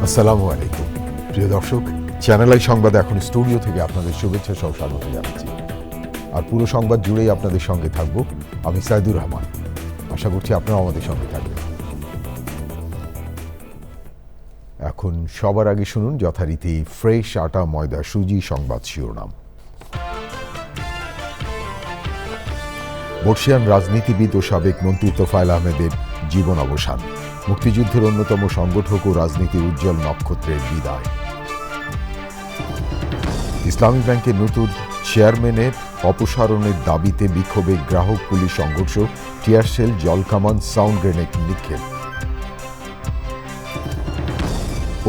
আসসালামু আলাইকুম প্রিয় দর্শক, চ্যানেল আই সংবাদে এখন স্টুডিও থেকে আপনাদের শুভেচ্ছা সহ স্বাগত জানাচ্ছি। আর পুরো সংবাদ জুড়েই আপনাদের সঙ্গে থাকব আমি সাইদুর রহমান। আশা করছি আপনারাও আমাদের সঙ্গে থাকবেন। এখন সবার আগে শুনুন যথারীতি ফ্রেশ আটা ময়দা সুজি সংবাদ শিরোনাম। বর্ষিয়ান রাজনীতিবিদ ও সাবেক মন্ত্রী তোফায়েল আহমেদের জীবন অবসান, মুক্তিযুদ্ধের অন্যতম সংগঠক ও রাজনীতির উজ্জ্বল নক্ষত্রের বিদায়। ইসলামী ব্যাংকের নতুন চেয়ারম্যানের অপসারণের দাবিতে বিক্ষোভে গ্রাহক পুলিশ সংঘর্ষ, টিয়ারশেল, জলকামান, সাউন্ড গ্রেনেড নিক্ষেপ।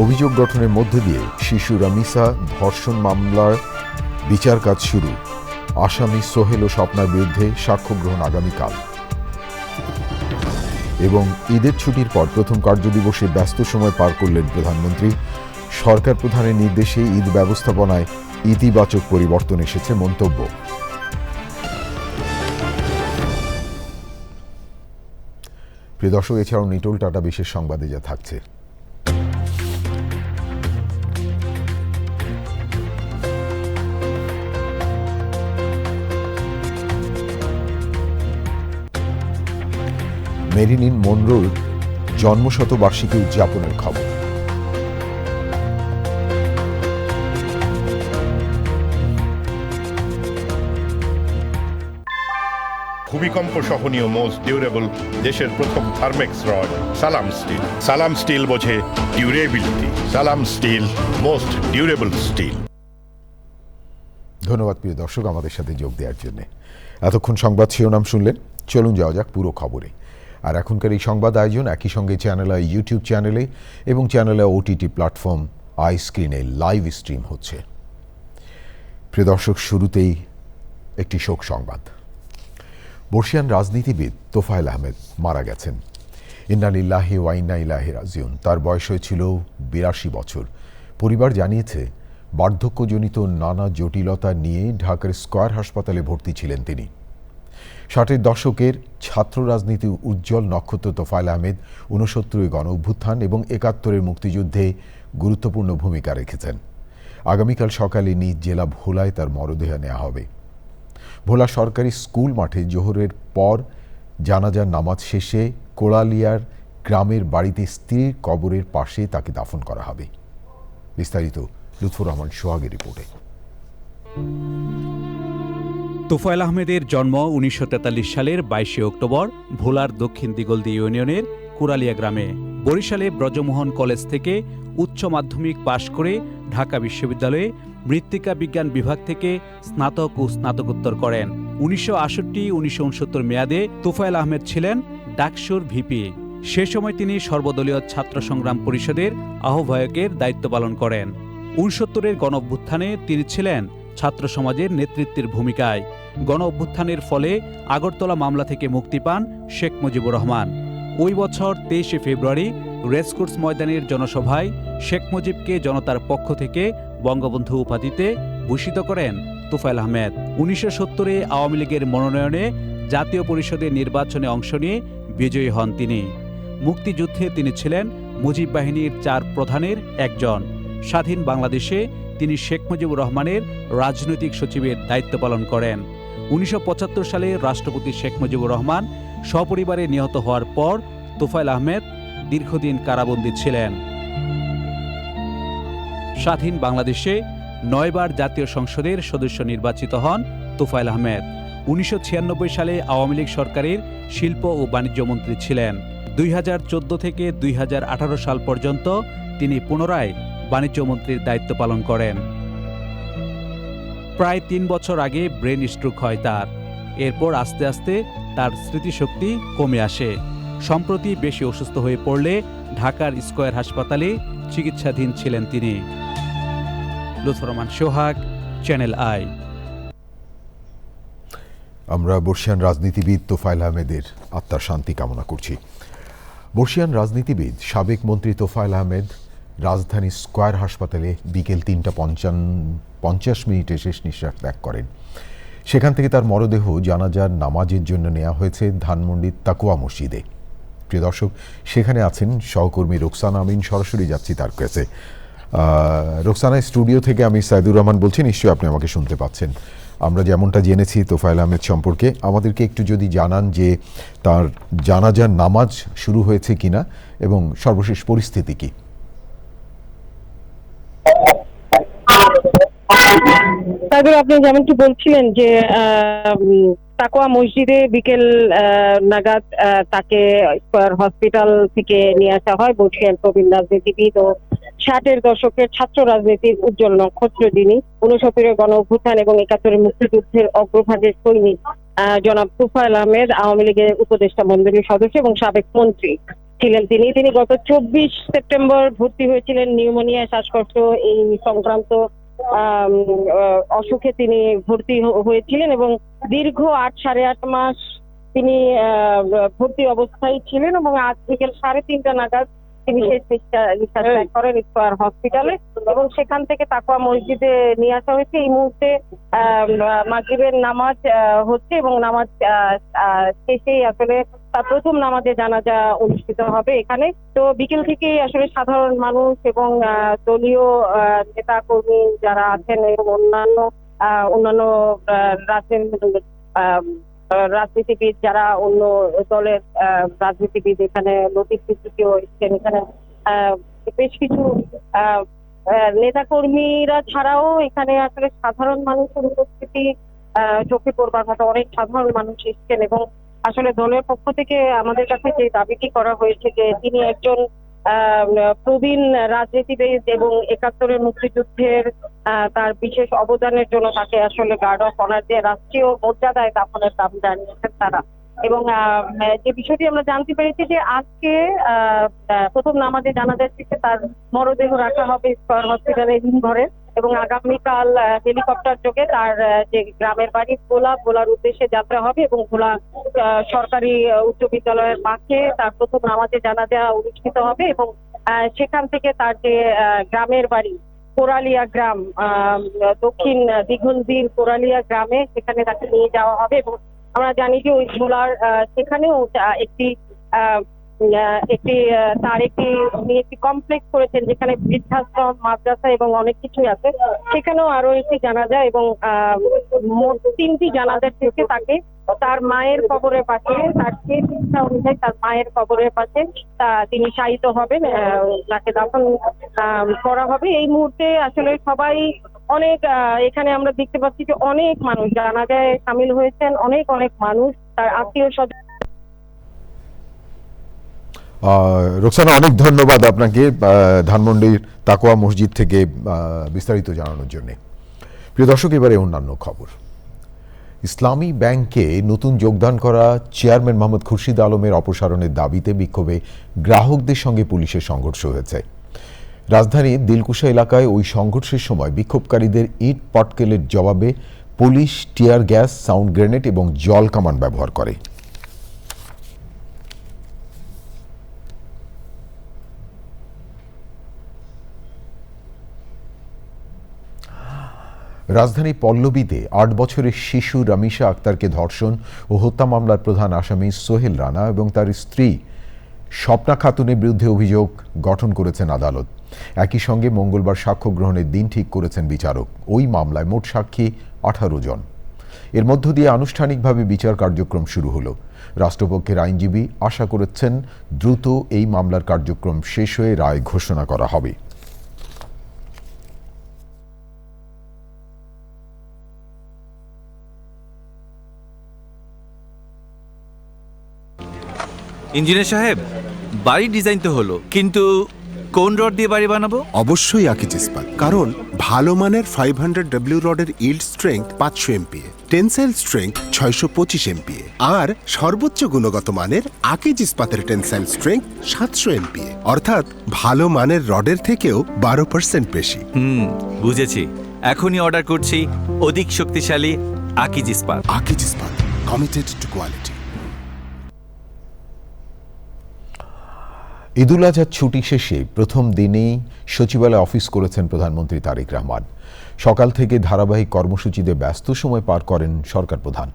অভিযোগ গঠনের মধ্য দিয়ে শিশু রামিসা ধর্ষণ মামলার বিচার কাজ শুরু, আসামি সোহেল ও স্বপ্নার বিরুদ্ধে সাক্ষ্য গ্রহণ আগামীকাল। এবং ঈদের ছুটির পর প্রথম কার্যদিবসে ব্যস্ত সময় পার করলেন প্রধানমন্ত্রী। সরকার প্রধানের নির্দেশে ঈদ ব্যবস্থাপনায় ইতিবাচক পরিবর্তন এসেছে মন্তব্য। প্রিয় দর্শক, এছাড়াও নিটোল টাটা বিশেষ সংবাদে যা থাকছে। মেরিলিন মনরোর জন্মশতবার্ষিকী উদযাপনের খবর। ভূমিকম্প সহনীয় মোস্ট ডিউরেবল দেশের প্রথম থার্মেক্স রড সালাম স্টিল। সালাম স্টিল বোঝে ডিউরেবিলিটি। সালাম স্টিল, মোস্ট ডিউরেবল স্টিল। ধন্যবাদ প্রিয় দর্শক আমাদের সাথে যোগ দেওয়ার জন্য। এতক্ষণ সংবাদ শিরোনাম শুনলেন, চলুন যাওয়া যাক পুরো খবরে। আর এখনকার এই সংবাদ আয়োজন একই সঙ্গে চ্যানেল আই ইউটিউব চ্যানেলে এবং চ্যানেলে ওটিটি প্ল্যাটফর্ম আই স্ক্রিনে লাইভ স্ট্রিম হচ্ছে। প্রিয় দর্শক, শুরুতেই একটি শোক সংবাদ। বর্ষিয়ান রাজনীতিবিদ তোফায়েল আহমেদ মারা গেছেন। ইন্না লিল্লাহি ওয়া ইন্না ইলাইহি রাজিউন। তার বয়স হয়েছিল ৮২ বছর। পরিবার জানিয়েছে বার্ধক্যজনিত নানা জটিলতা নিয়ে ঢাকার স্কয়ার হাসপাতালে ভর্তি ছিলেন তিনি। ৬০-এর দশকের ছাত্র রাজনীতির উজ্জ্বল নক্ষত্র তোফায়েল আহমেদ ৬৯ গণ অভ্যুত্থান এবং ৭১-এর মুক্তিযুদ্ধে গুরুত্বপূর্ণ ভূমিকা রেখেছেন। আগামীকাল সকালে নিজ জেলা ভোলায় তার মরদেহ নেওয়া হবে। ভোলা সরকারি স্কুল মাঠে জোহরের পর জানাজার নামাজ শেষে কোড়ালিয়ার গ্রামের বাড়িতে স্ত্রীর কবরের পাশে তাকে দাফন করা হবে। বিস্তারিত লুৎফুর রহমান সোহাগের রিপোর্টে। তোফায়েল আহমেদের জন্ম ১৯৪৩ সালের ২২ অক্টোবর ভোলার দক্ষিণ দিগলদি ইউনিয়নের কোড়ালিয়া গ্রামে। বরিশালে ব্রজমোহন কলেজ থেকে উচ্চ মাধ্যমিক পাশ করে ঢাকা বিশ্ববিদ্যালয়ে মৃত্তিকা বিজ্ঞান বিভাগ থেকে স্নাতক ও স্নাতকোত্তর করেন। ১৯৬৮-১৯৬৯ মেয়াদে তোফায়েল আহমেদ ছিলেন ডাকসুর ভিপি। সে সময় তিনি সর্বদলীয় ছাত্র সংগ্রাম পরিষদের আহ্বায়কের দায়িত্ব পালন করেন। ৬৯-এর গণ অভ্যুত্থানে তিনি ছিলেন ছাত্র সমাজের নেতৃত্বের ভূমিকায়। গণ অভ্যুত্থানের ফলে আগরতলা মামলা থেকে মুক্তি পান শেখ মুজিবুর রহমান। ওই বছর ২৩ ফেব্রুয়ারি রেসকোর্স ময়দানের জনসভায় শেখ মুজিবকে জনতার পক্ষ থেকে বঙ্গবন্ধু উপাধিতে ভূষিত করেন তোফায়েল আহমেদ। ১৯৭০-এ আওয়ামী লীগের মনোনয়নে জাতীয় পরিষদের নির্বাচনে অংশ নিয়ে বিজয়ী হন তিনি। মুক্তিযুদ্ধে তিনি ছিলেন মুজিব বাহিনীর ৪ প্রধানের একজন। স্বাধীন বাংলাদেশে তিনি শেখ মুজিবুর রহমানের রাজনৈতিক সচিবের দায়িত্ব পালন করেন। ১৯৭৫ সালে রাষ্ট্রপতি শেখ মুজিবুর রহমান সপরিবারে নিহত হওয়ার পর তোফায়েল আহমেদ দীর্ঘদিন কারাবন্দী ছিলেন। স্বাধীন বাংলাদেশে ৯ বার জাতীয় সংসদের সদস্য নির্বাচিত হন তোফায়েল আহমেদ। ১৯৯৬ সালে আওয়ামী লীগ সরকারের শিল্প ও বাণিজ্য মন্ত্রী ছিলেন। ২০১৪ থেকে ২০১৮ সাল পর্যন্ত তিনি পুনরায় বাণিজ্য মন্ত্রীর দায়িত্ব পালন করেন। প্রায় ৩ বছর আগে ব্রেন স্ট্রোক হয় তার। এরপর আস্তে আস্তে তার স্মৃতিশক্তি কমে আসে। সম্প্রতি বেশি অসুস্থ হয়ে পড়লে ঢাকার স্কয়ার হাসপাতালে চিকিৎসাধীন ছিলেন তিনি। লুৎফুর রহমান সোহাগ, চ্যানেল আই। আমরা বর্ষিয়ান রাজনীতিবিদ তোফায়েল আহমেদের আত্মার শান্তি কামনা করছি। বর্ষিয়ান রাজনীতিবিদ সাবেক মন্ত্রী তোফায়েল আহমেদ রাজধানী স্কয়ার হাসপাতালে বিকেল ৩টা ৫০ মিনিটে শেষ নিঃশ্বাস ত্যাগ করেন। সেখান থেকে তার মরদেহ জানাজার নামাজের জন্য নেওয়া হয়েছে ধানমন্ডির তাকুয়া মসজিদে। প্রিয় দর্শক, সেখানে আছেন সহকর্মী রোকসানা আমিন। সরাসরি যাচ্ছি তার কাছে। রোকসানা, স্টুডিও থেকে আমি সাইদুর রহমান বলছি, নিশ্চয়ই আপনি আমাকে শুনতে পাচ্ছেন। আমরা যেমনটা জেনেছি তোফায়েল আহমেদ সম্পর্কে, আমাদেরকে একটু যদি জানান যে তার জানাজার নামাজ শুরু হয়েছে কিনা এবং সর্বশেষ পরিস্থিতি কি। আপনি যেমনটি বলছিলেন যে তাকওয়া মসজিদে বিকেল নাগাদ তাকে স্কয়ার হসপিটাল থেকে নিয়ে আসা হয়। বরিশাল প্রবীণ রাজনীতিবিদ ও 60-এর দশকের ছাত্র রাজনীতির উজ্জ্বল নক্ষত্র যিনি 69-এর গণ অভ্যুত্থান এবং 71-এর মুক্তিযুদ্ধের অগ্রভাগের সৈনিক জনাব তোফায়েল আহমেদ, আওয়ামী লীগের উপদেষ্টা মণ্ডলীর সদস্য এবং সাবেক মন্ত্রী ছিলেন তিনি গত 24 সেপ্টেম্বর ভর্তি হয়েছিলেন নিউমোনিয়া, শ্বাসকষ্ট এই সংক্রান্ত অসুখে তিনি ভর্তি হয়েছিলেন এবং দীর্ঘ 8.5 মাস তিনি ভর্তি অবস্থায় ছিলেন এবং আজ বিকেল 3:30 নাগাদ তিনি শেষ নিঃশ্বাস ত্যাগ করেন স্কয়ার হসপিটালে এবং সেখান থেকে তাকওয়া মসজিদে নিয়ে আসা হয়েছে। এই মুহূর্তে মাগরিবের নামাজ হচ্ছে এবং নামাজ শেষেই আসলে তার প্রথম নামাজে জানাজা অনুষ্ঠিত হবে এখানে। তো বিকেল থেকেই আসলে সাধারণ মানুষ এবং দলীয় নেতা কর্মী যারা আছেন এবং অন্যান্য রাজনীতিবিদ যারা অন্য দলের রাজনীতিবিদ এখানে লতিফ সিদ্দিকীও এসেছেন, এখানে বেশ কিছু নেতা কর্মীরা ছাড়াও এখানে আসলে সাধারণ মানুষের উপস্থিতি চোখে পড়বার মতো অনেক সাধারণ মানুষ এসেছেন এবং আসলে দলের পক্ষ থেকে আমাদের কাছে যে দাবিটি করা হয়েছে যে তিনি একজন প্রবীণ রাজনীতিবিদ এবং 71-এর মুক্তিযুদ্ধের তার বিশেষ অবদানের জন্য তাকে আসলে গার্ড অফ অনার দিয়ে রাষ্ট্রীয় মর্যাদায় দাফনের দাবি জানিয়েছেন তারা। এবং যে বিষয়টি আমরা জানতে পেরেছি যে আজকে প্রথম নামাজে জানাজা শেষে তার মরদেহ রাখা হবে স্কয়ার হসপিটালের ঘরে এবং আগামীকাল হেলিকপ্টার যোগে তার যে গ্রামের বাড়ি ভোলার উদ্দেশ্যে যাত্রা হবে এবং ভোলা সরকারি উচ্চ বিদ্যালয়ের মাঠে তার প্রথম নামাজে জানাজা অনুষ্ঠিত হবে এবং সেখান থেকে তার যে গ্রামের বাড়ি কোরালিয়া গ্রাম, দক্ষিণ দিঘনদির কোরালিয়া গ্রামে সেখানে তাকে নিয়ে যাওয়া হবে এবং আমরা জানি যে ওই ভোলার সেখানেও একটি কমপ্লেক্স করেছেন যেখানে বৃদ্ধাশ্রম, মাদ্রাসা এবং অনেক কিছুই আছে। সেখানেও আরো একটি জানাজা এবং মোট 3টি জানাজার থেকে তাকে তার মায়ের কবরের পাশে, তার শেষ ইচ্ছা অনুযায়ী তার মায়ের কবরের পাশে তিনি শায়িত হবেন, তাকে দাফন করা হবে। এই মুহূর্তে আসলে সবাই অনেক এখানে আমরা দেখতে পাচ্ছি যে অনেক মানুষ জানাজায় সামিল হয়েছেন, অনেক মানুষ তার আত্মীয় স্বজন। রোকসানা, অনেক ধন্যবাদ আপনাকে ধানমন্ডির তাকওয়া মসজিদ থেকে বিস্তারিত জানানোর জন্য। প্রিয় দর্শক, এবারে অন্যান্য খবর। ইসলামী ব্যাংকে নতুন যোগদান করা চেয়ারম্যান মোহাম্মদ খুরশিদ আলমের অপসারণের দাবিতে বিক্ষোভে গ্রাহকদের সঙ্গে পুলিশের সংঘর্ষ হয়েছে। রাজধানীর দিলকুশা এলাকায় ওই সংঘর্ষের সময় বিক্ষোভকারীদের ইট পাটকেলের জবাবে police tear gas, sound grenade এবং জল কামান ব্যবহার করে। রাজধানী পল্লবীতে 8 বছরের শিশু রামিশা আক্তারকে ধর্ষণ ও হত্যা মামলার প্রধান আসামি সোহেল রানা এবং তার স্ত্রী স্বপ্না খাতুনের বিরুদ্ধে অভিযোগ গঠন করেছেন আদালত। একই সঙ্গে মঙ্গলবার সাক্ষ্য গ্রহণের দিন ঠিক করেছেন বিচারক। ওই মামলায় মোট সাক্ষী 18 জন। এর মধ্য দিয়ে আনুষ্ঠানিকভাবে বিচার কার্যক্রম শুরু হলো। রাষ্ট্রপক্ষের আইনজীবী আশা করেছেন দ্রুত এই মামলার কার্যক্রম শেষ হয়ে রায় ঘোষণা করা হবে। ইঞ্জিনিয়ার সাহেব, বাড়ি ডিজাইন তো হলো, কিন্তু কোন রড দিয়ে বাড়ি বানাবো? অবশ্যই আকিজ ইস্পাত, কারণ ভালো মানের 500W রডের yield strength 500 MPa, tensile strength 625 MPa আর সর্বোচ্চ গুণগত মানের আকিজ ইস্পাতের টেনসাইল স্ট্রেংথ 700 MPa, অর্থাৎ ভালো মানের রডের থেকেও 12% বেশি। বুঝেছি, এখনই অর্ডার করছি অধিক শক্তিশালী আকিজ ইস্পাত। আকিজ ইস্পাত, কমিটেড টু কোয়ালিটি। ঈদুল আজহার ছুটি শেষে প্রথম দিনেই সচিবালয়ে অফিস করেছেন প্রধানমন্ত্রী তারেক রহমান। সকাল থেকে ধারাবাহিক কর্মসূচিতে ব্যস্ত সময় পার করেন সরকার প্রধান।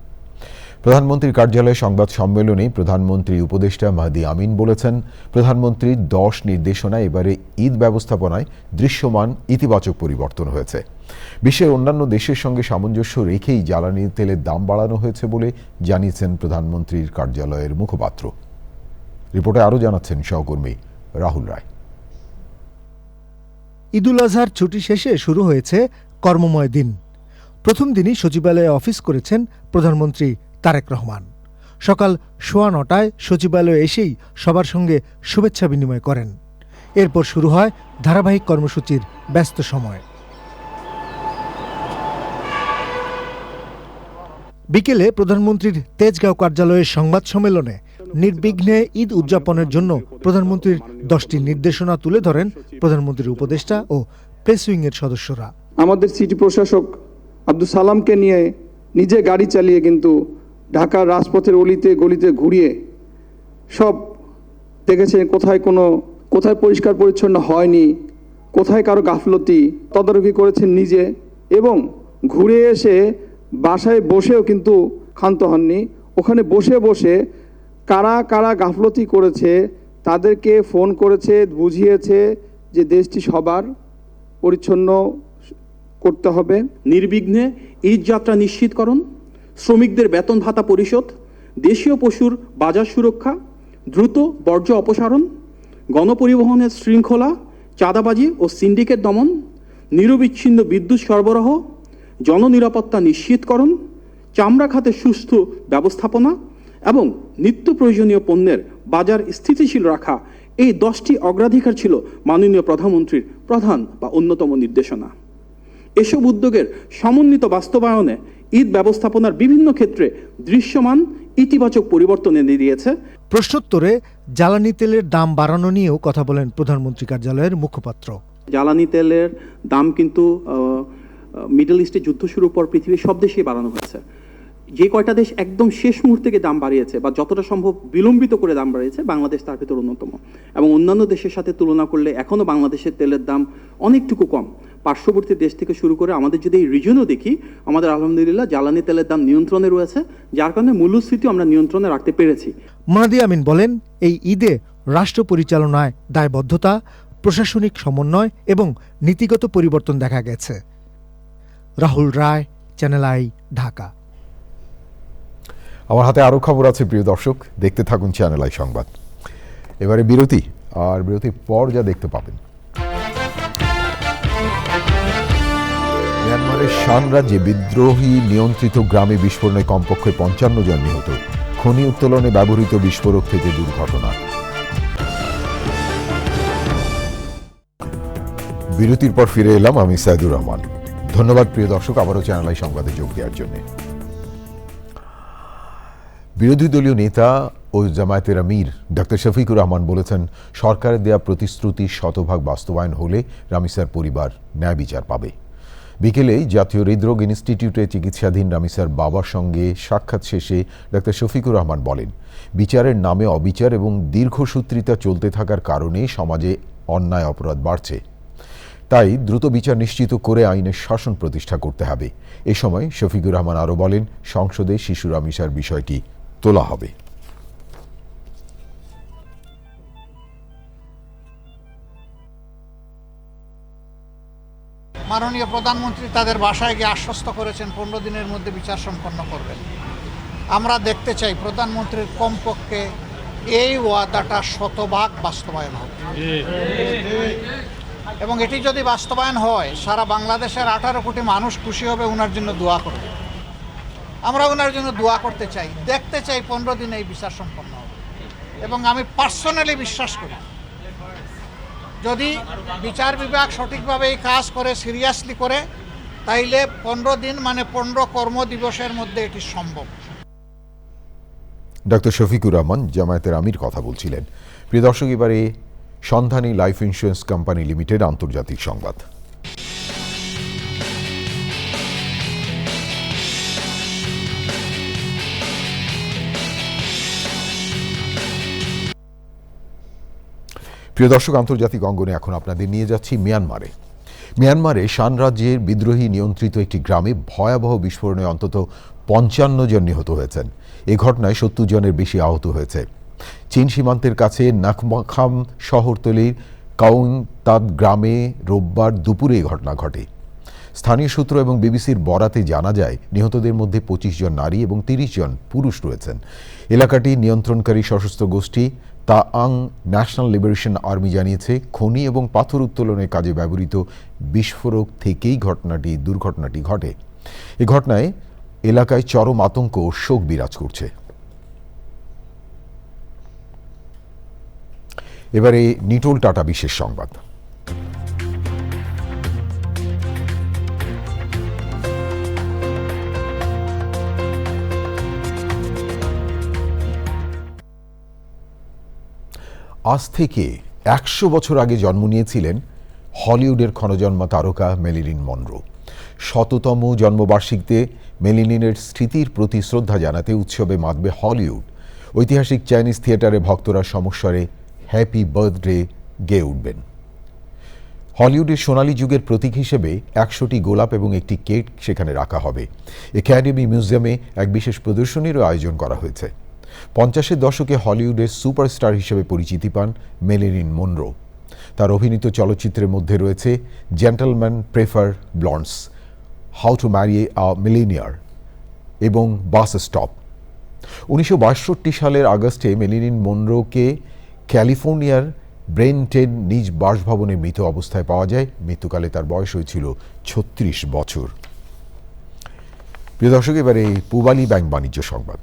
প্রধানমন্ত্রীর কার্যালয়ে সংবাদ সম্মেলনে প্রধানমন্ত্রী উপদেষ্টা মাহদি আমিন বলেছেন, প্রধানমন্ত্রীর 10 নির্দেশনায় এবারে ঈদ ব্যবস্থাপনায় দৃশ্যমান ইতিবাচক পরিবর্তন হয়েছে। বিশ্বের অন্যান্য দেশের সঙ্গে সামঞ্জস্য রেখেই জ্বালানি তেলের দাম বাড়ানো হয়েছে বলে জানিয়েছেন প্রধানমন্ত্রীর কার্যালয়ের মুখপাত্র। রিপোর্টে আরও জানাচ্ছেন সহকর্মী রাহুল রায়। ঈদুল আজহার ছুটি শেষে শুরু হয়েছে কর্মময় দিন। প্রথম দিনই সচিবালয়ে অফিস করেছেন প্রধানমন্ত্রী তারেক রহমান। সকাল 9:15টায় সচিবালয়ে এসেই সবার সঙ্গে শুভেচ্ছা বিনিময় করেন। এরপর শুরু হয় ধারাবাহিক কর্মসূচির ব্যস্ত সময়। বিকেলে প্রধানমন্ত্রীর তেজগাঁও কার্যালয়ের সংবাদ সম্মেলনে নির্বিঘ্নে ঈদ উদযাপনের জন্য প্রধানমন্ত্রীর 10টি নির্দেশনা তুলে ধরেন প্রধানমন্ত্রীর উপদেষ্টা ও প্রেস উইংয়ের সদস্যরা। আমাদের সিটি প্রশাসক আব্দুল সালামকে নিয়ে নিজে গাড়ি চালিয়ে কিন্তু ঢাকার রাজপথের অলিতে গলিতে ঘুরিয়ে সব দেখেছেন কোথায় পরিষ্কার পরিচ্ছন্ন হয়নি, কোথায় কারো গাফলতি তদারকি করেছেন নিজে, এবং ঘুরে এসে বাসায় বসেও কিন্তু ক্ষান্ত হননি। ওখানে বসে বসে কারা কারা গাফলতি করেছে তাদেরকে ফোন করেছে, বুঝিয়েছে যে দেশটি সবার পরিচ্ছন্ন করতে হবে। নির্বিঘ্নে ঈদ যাত্রা নিশ্চিতকরণ, শ্রমিকদের বেতন ভাতা পরিশোধ, দেশীয় পশুর বাজার সুরক্ষা, দ্রুত বর্জ্য অপসারণ, গণপরিবহনের শৃঙ্খলা, চাঁদাবাজি ও সিন্ডিকেট দমন, নিরবিচ্ছিন্ন বিদ্যুৎ সরবরাহ, জননিরাপত্তা নিশ্চিতকরণ, চামড়া খাতে সুস্থ ব্যবস্থাপনা এবং নিত্য প্রয়োজনীয় পণ্যের বাজার স্থিতিশীল রাখা, এই 10টি অগ্রাধিকার ছিল মাননীয় প্রধানমন্ত্রীর প্রধান বা অন্যতম নির্দেশনা। এসব উদ্যোগের সমন্বিত বাস্তবায়নে ঈদ ব্যবস্থাপনার বিভিন্ন ক্ষেত্রে দৃশ্যমান ইতিবাচক পরিবর্তন এনে দিয়েছে। প্রশ্নোত্তরে জ্বালানি তেলের দাম বাড়ানো নিয়েও কথা বলেন প্রধানমন্ত্রী কার্যালয়ের মুখপাত্র। জ্বালানি তেলের দাম কিন্তু মিডল ইস্টে যুদ্ধ শুরুর পর পৃথিবীর সব দেশেই বাড়ানো হয়েছে। যে কয়টা দেশ একদম শেষ মুহূর্তে দাম বাড়িয়েছে বা যতটা সম্ভব বিলম্বিত করে দাম বাড়িয়েছে, বাংলাদেশ তার ভিতর অন্যতম। এবং অন্যান্য দেশের সাথে তুলনা করলে এখনও বাংলাদেশের তেলের দাম অনেকটুকু কম। পার্শ্ববর্তী দেশ থেকে শুরু করে আমাদের যদি এই রিজনও দেখি, আমাদের আলহামদুলিল্লাহ জ্বালানি তেলের দাম নিয়ন্ত্রণে রয়েছে, যার কারণে মূল্যস্ফীতি আমরা নিয়ন্ত্রণে রাখতে পেরেছি। মাহদি আমিন বলেন, এই ঈদে রাষ্ট্র পরিচালনায় দায়বদ্ধতা, প্রশাসনিক সমন্বয় এবং নীতিগত পরিবর্তন দেখা গেছে। রাহুল রায়, চ্যানেল আই, ঢাকা। আমার হাতে আরও খবর আছে প্রিয় দর্শক, দেখতে থাকুন চ্যানেল আই সংবাদ। এবারে বিরতি, আর বিরতির পর যা দেখতে পাবেন, মিয়ানমারের শান রাজ্যে বিদ্রোহী নিয়ন্ত্রিত গ্রামে বিস্ফোরণে কমপক্ষে 55 জন নিহত, খনি উত্তোলনে ব্যবহৃত বিস্ফোরক থেকে দুর্ঘটনা। বিরতির পর ফিরে এলাম, আমি সাইদুর রহমান। ধন্যবাদ প্রিয় দর্শক আবারও চ্যানেল আই সংবাদে যোগ দেওয়ার জন্য। বিরোধী দলীয় নেতা ও জামায়াতের আমির ডক্টর শফিকুর রহমান বলেছেন, সরকারের দেয়া প্রতিশ্রুতি শতভাগ বাস্তবায়ন হলে রামিসার পরিবার ন্যায় বিচার পাবে। বিকেলে জাতীয় হৃদরোগ ইনস্টিটিউটে চিকিৎসাধীন রামিসার বাবার সঙ্গে সাক্ষাৎ শেষে ডক্টর শফিকুর রহমান বলেন, বিচারের নামে অবিচার এবং দীর্ঘসূত্রিতা চলতে থাকার কারণে সমাজে অন্যায় অপরাধ বাড়ছে। তাই দ্রুত বিচার নিশ্চিত করে আইনের শাসন প্রতিষ্ঠা করতে হবে। এ সময় শফিকুর রহমান আরও বলেন, সংসদে শিশু রামিসার বিষয়টি তোলা হবে। মাননীয় প্রধানমন্ত্রী তাদের বাসায় গিয়ে আশ্বস্ত করেছেন 15 দিনের মধ্যে বিচার সম্পন্ন করবেন। আমরা দেখতে চাই প্রধানমন্ত্রীর কমপক্ষে এই ওয়াদাটা শতভাগ বাস্তবায়ন হবে, এবং এটি যদি বাস্তবায়ন হয় সারা বাংলাদেশের 18 কোটি মানুষ খুশি হবে, ওনার জন্য দোয়া করবে। আমরা ওনার জন্য দোয়া করতে চাই, দেখতে চাই 15 দিনে এই বিচার সম্পন্ন হবে। এবং আমি পার্সোনালি বিশ্বাস করি, যদি বিচার বিভাগ সঠিকভাবে এই কাজ করে, সিরিয়াসলি করে, তাইলে 15 দিন মানে 15 কর্মদিবসের মধ্যে এটি সম্ভব। ডক্টর শফিকুর রহমান জামায়াতের আমির কথা বলছিলেন। প্রিয় দর্শক, এবারে সন্ধানী লাইফ ইন্স্যুরেন্স কোম্পানি লিমিটেড আন্তর্জাতিক সংবাদ। প্রিয় দর্শক, আন্তর্জাতিক অঙ্গনে এখন আপনাদের নিয়ে যাচ্ছি মিয়ানমারে শান রাজ্যের বিদ্রোহী নিয়ন্ত্রিত একটি গ্রামে ভয়াবহ বিস্ফোরণে অন্তত 55 জন নিহত হয়েছেন। এ ঘটনায় ৭০ জনের বেশি আহত হয়েছে। চীন সীমান্তের কাছে নাকমাখাম শহরতলির কাউংতাদ গ্রামে রোববার দুপুরে এই ঘটনা ঘটে। স্থানীয় সূত্র এবং বিবিসির বরাতে জানা যায়, নিহতদের মধ্যে ২৫ জন নারী এবং ৩০ জন পুরুষ রয়েছেন। এলাকাটি নিয়ন্ত্রণকারী সশস্ত্র গোষ্ঠী তাআং ন্যাশনাল লিবারেশন আর্মি জানিয়েছে, খনি এবং পাথর উত্তোলনের কাজে ব্যবহৃত বিস্ফোরক থেকেই দুর্ঘটনাটি ঘটে। এ ঘটনায় এলাকায় চরম আতঙ্ক ও শোক বিরাজ করছে। এবারে নিটোল টাটা বিশেষ সংবাদ। আজ থেকে ১০০ বছর আগে জন্ম নিয়েছিলেন হলিউডের ক্ষণজন্মা তারকা মেরিলিন মনরো। ১০০তম জন্মবার্ষিকীতে মেরিলিনের স্মৃতির প্রতি শ্রদ্ধা জানাতে উৎসবে মাতবে হলিউড। ঐতিহাসিক চাইনিজ থিয়েটারে ভক্তরা সমস্বরে হ্যাপি বার্থডে গেয়ে উঠবেন। হলিউডের সোনালী যুগের প্রতীক হিসেবে ১০০টি গোলাপ এবং একটি কেক সেখানে রাখা হবে। একাডেমি মিউজিয়ামে এক বিশেষ প্রদর্শনীরও আয়োজন করা হয়েছে। ৫০-এর দশকে হলিউডের সুপারস্টার হিসেবে পরিচিতি পান মেরিলিন মনরো। তার অভিনীত চলচ্চিত্রের মধ্যে রয়েছে gentleman prefer blondes, how to marry a millionaire এবং বাস স্টপ। ১৯৬২ সালের আগস্টে মেরিলিন মনরোকে ক্যালিফোর্নিয়ার ব্রেন্টেন নিজ বাসভবনে মৃত অবস্থায় পাওয়া যায়। মৃত্যুকালে তার বয়স হয়েছিল ৩৬ বছর। প্রিয় দর্শক, এবারে পূবালী ব্যাংক বাণিজ্য সংবাদ।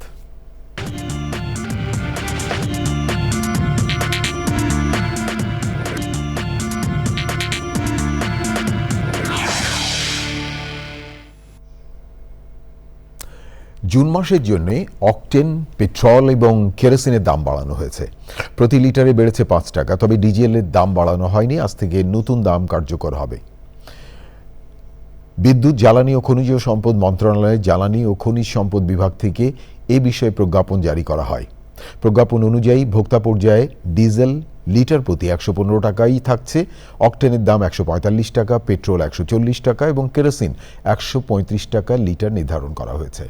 জুন মাসের জন্য অকটেন, পেট্রোল এবং কেরোসিনের দাম বাড়ানো হয়েছে। প্রতি লিটারে বেড়েছে ৫ টাকা, তবে ডিজেলের দাম বাড়ানো হয়নি। আজ থেকে নতুন দাম কার্যকর হবে। বিদ্যুৎ, জ্বালানি ও খনিজ সম্পদ মন্ত্রণালয়ের জ্বালানি ও খনিজ সম্পদ বিভাগ থেকে এ বিষয়ে প্রজ্ঞাপন জারি করা হয়। প্রজ্ঞাপন অনুযায়ী ভোক্তা পর্যায়ে ডিজেল লিটার প্রতি ১১৫ টাকাই থাকছে, অকটেনের দাম ১৪৫ টাকা, পেট্রোল ১৪০ টাকা এবং কেরোসিন ১৩৫ টাকা লিটার নির্ধারণ করা হয়েছে।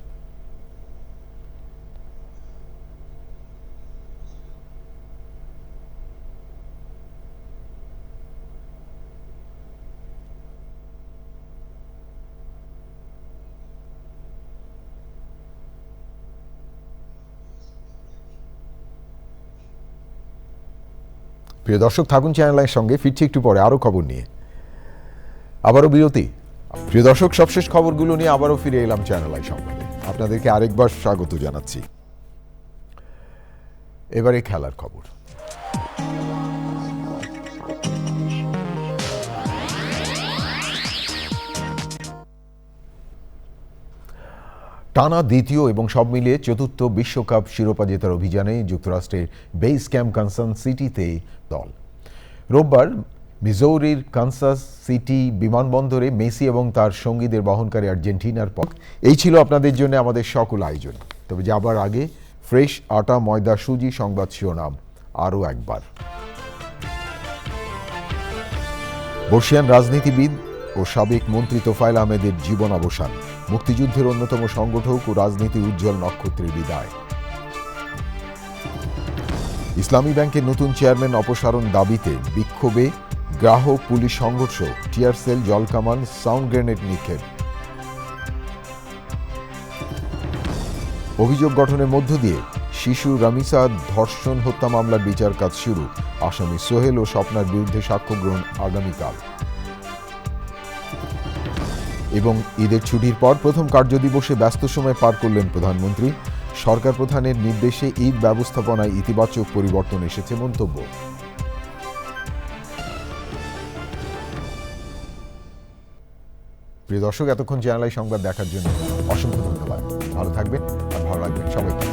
প্রিয় দর্শক, থাকুন চ্যানেলের সঙ্গে। ফিরছি একটু পরে আরও খবর নিয়ে। আবারও বিরতি। প্রিয় দর্শক, সবশেষ খবরগুলো নিয়ে আবারও ফিরে এলাম চ্যানেল সংবাদে। আপনাদেরকে আরেকবার স্বাগত জানাচ্ছি। এবারে খেলার খবর। টানা দ্বিতীয় এবং সব মিলিয়ে চতুর্থ বিশ্বকাপ শিরোপা জেতার অভিযানে যুক্তরাষ্ট্রের বেস ক্যাম্প কানসাস সিটিতে দল। রোববার মিজৌরির কানসাস সিটি বিমানবন্দরে মেসি এবং তার সঙ্গীদের বহনকারী আর্জেন্টিনার পক্ষ। এই ছিল আপনাদের জন্য আমাদের সকল আয়োজন। তবে যাবার আগে ফ্রেশ আটা, ময়দা, সুজি সংবাদ শিরোনাম আরও একবার। বর্ষিয়ান রাজনীতিবিদ ও সাবেক মন্ত্রী তোফায়েল আহমেদের জীবন অবসান। মুক্তিযুদ্ধের অন্যতম সংগঠক ও রাজনীতির উজ্জ্বল নক্ষত্রের বিদায়। ইসলামী ব্যাংকের নতুন চেয়ারম্যান অপসারণ দাবিতে বিক্ষোভে গ্রাহক পুলিশ সংঘর্ষ, টিয়ার সেল, জলকামান, সাউন্ড গ্রেনেড নিক্ষেপ। অভিযোগ গঠনের মধ্য দিয়ে শিশু রামিসা ধর্ষণ হত্যা মামলার বিচার কাজ শুরু। আসামি সোহেল ও স্বপ্নার বিরুদ্ধে সাক্ষ্য গ্রহণ আগামীকাল। এবং ঈদের ছুটির পর প্রথম কার্যদিবসে ব্যস্ত সময় পার করলেন প্রধানমন্ত্রী। সরকার প্রধানের নির্দেশে ঈদ ব্যবস্থাপনায় ইতিবাচক পরিবর্তন এসেছে মন্তব্য। প্রিয় দর্শক, এতক্ষণ চ্যানেল সংবাদ দেখার জন্য অসংখ্য ধন্যবাদ। ভালো থাকবেন আর ভালো রাখবেন সবাইকে।